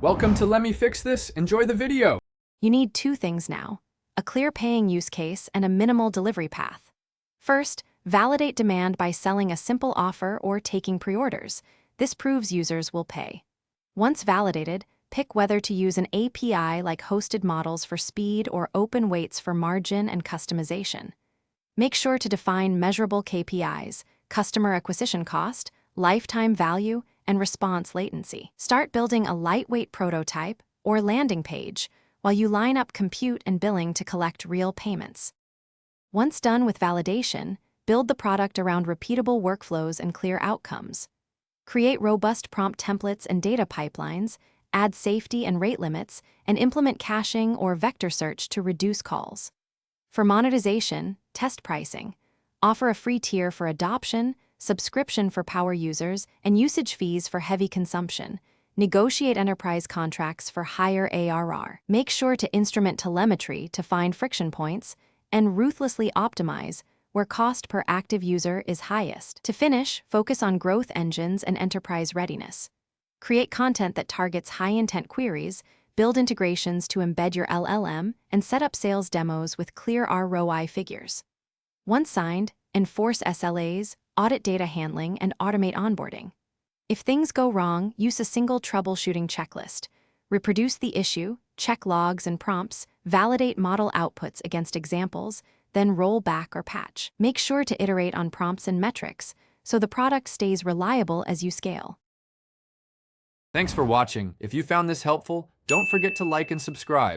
Welcome to Let Me Fix This. Enjoy the video. You need two things now: a clear paying use case and a minimal delivery path. First, validate demand by selling a simple offer or taking pre-orders. This proves users will pay. Once validated, pick whether to use an API like hosted models for speed or open weights for margin and customization. Make sure to define measurable KPIs, customer acquisition cost, lifetime value, and response latency. Start building a lightweight prototype or landing page while you line up compute and billing to collect real payments. Once done with validation, build the product around repeatable workflows and clear outcomes. Create robust prompt templates and data pipelines, add safety and rate limits, and implement caching or vector search to reduce calls. For monetization, test pricing. Offer a free tier for adoption, subscription for power users, and usage fees for heavy consumption. Negotiate enterprise contracts for higher ARR. Make sure to instrument telemetry to find friction points, and ruthlessly optimize where cost per active user is highest. To finish, focus on growth engines and enterprise readiness. Create content that targets high-intent queries, build integrations to embed your LLM, and set up sales demos with clear ROI figures. Once signed, enforce SLAs, audit data handling, and automate onboarding. If things go wrong, use a single troubleshooting checklist. Reproduce the issue, check logs and prompts, validate model outputs against examples, then roll back or patch. Make sure to iterate on prompts and metrics so the product stays reliable as you scale. Thanks for watching. If you found this helpful, don't forget to like and subscribe.